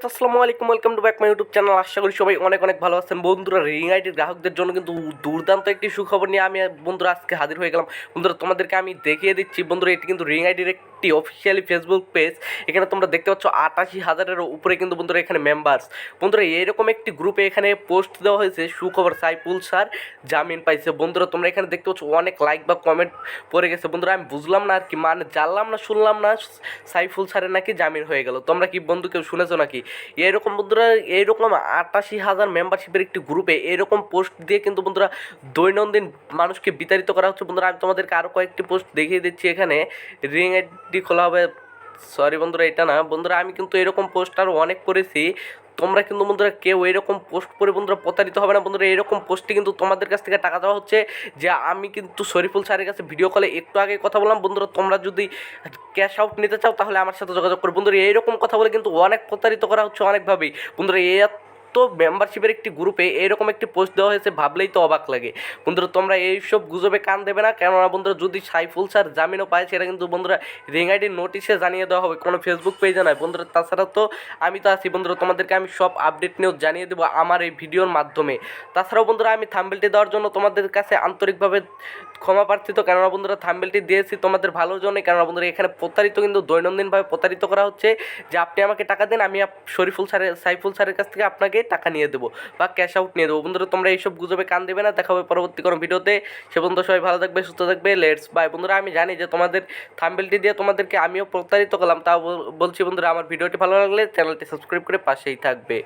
আসসালামু আলাইকুম, welcome to back my YouTube channel. আশা করি সবাই অনেক অনেক ভালো আছেন। বন্ধুরা, রিং আইডির গ্রাহকদের জন্য কিন্তু দুর্দান্ত একটি সুখবর নিয়ে আমি বন্ধুরা আজকে হাজির হয়ে গেলাম। বন্ধুরা, তোমাদেরকে আমি দেখিয়ে দিচ্ছি। বন্ধুরা, এটি কিন্তু রিং আইডির একটি অফিসিয়ালি ফেসবুক পেজ। এখানে তোমরা দেখতে পাচ্ছ 88,000-এর উপরে কিন্তু বন্ধুরা এখানে মেম্বার্স। বন্ধুরা, এইরকম একটি গ্রুপে এখানে পোস্ট দেওয়া হয়েছে, সুখবর সাইফুল স্যার জামিন পাইছে। বন্ধুরা, তোমরা এখানে দেখতে পাচ্ছ অনেক লাইক বা কমেন্ট পড়ে গেছে। বন্ধুরা, আমি বুঝলাম না আর কি, মানে জানলাম না, শুনলাম না সাইফুল স্যারের নাকি জামিন হয়ে গেল। তোমরা কি বন্ধু কেউ শুনেছো নাকি? এরকম বন্ধুরা, এইরকম 88,000 মেম্বারশিপের একটি গ্রুপে এরকম পোস্ট দিয়ে কিন্তু বন্ধুরা দৈনন্দিন মানুষকে বিতাড়িত করা হচ্ছে। বন্ধুরা, আমি তোমাদেরকে আরও কয়েকটি পোস্ট দেখিয়ে দিচ্ছি। এখানে রিং আইডি খোলা হবে, সরি বন্ধুরা এটা না। বন্ধুরা, আমি কিন্তু এরকম পোস্ট আরও অনেক করেছি। তোমরা কিন্তু বন্ধুরা কেউ এরকম পোস্ট করে বন্ধুরা প্রতারিত হবে না। বন্ধুরা, এরকম পোস্টে কিন্তু তোমাদের কাছ থেকে টাকা দেওয়া হচ্ছে। যে আমি কিন্তু শরীফুল স্যারের কাছে ভিডিও কলে একটু আগে কথা বললাম। বন্ধুরা, তোমরা যদি ক্যাশ আউট নিতে চাও তাহলে আমার সাথে যোগাযোগ করো। বন্ধুরা, এইরকম কথা বলে কিন্তু অনেক প্রতারিত করা হচ্ছে অনেকভাবেই। বন্ধুরা, তো মেম্বারশিপের একটি গ্রুপে এরকম একটি পোস্ট দেওয়া হয়েছে, ভাবলেই তো অবাক লাগে। বন্ধুরা, তোমরা এইসব গুজবে কান দেবে না, কেননা বন্ধুরা যদি সাইফুল স্যার জামিনও পায় সেটা কিন্তু বন্ধুরা রিং আইডির নোটিশে জানিয়ে দেওয়া হবে, কোনো ফেসবুক পেজে নয়। বন্ধুরা, তাছাড়া তো আমি তো আছি। বন্ধুরা, তোমাদেরকে আমি সব আপডেট নিউজ জানিয়ে দেবো আমার এই ভিডিওর মাধ্যমে। তাছাড়াও বন্ধুরা, আমি থাম্বনেলটি দেওয়ার জন্য তোমাদের কাছে আন্তরিকভাবে ক্ষমা প্রার্থিত, কেননা বন্ধুরা থাম্বনেলটি দিয়েছি তোমাদের ভালোর জন্যই। কেননা বন্ধুরা এখানে প্রতারিত কিন্তু দৈনন্দিনভাবে প্রতারিত করা হচ্ছে যে আপনি আমাকে টাকা দেন, আমি সাইফুল স্যারের কাছ থেকে আপনাকে টাকা নিয়ে দেবো বা ক্যাশ আউট নিয়ে দেবো। বন্ধুরা, তোমরা এইসব গুজবে কান দেবে না। দেখা হবে পরবর্তী কোনো ভিডিওতে। সে পর্যন্ত সবাই ভালো থাকবে, সুস্থ থাকবে। Let's bye. বন্ধুরা, আমি জানি যে তোমাদের থাম্বনেলটি দিয়ে তোমাদেরকে আমিও প্রতারিত করলাম, তাও বলছি বন্ধুরা, আমার ভিডিওটি ভালো লাগলে চ্যানেলটি সাবস্ক্রাইব করে পাশেই থাকবে।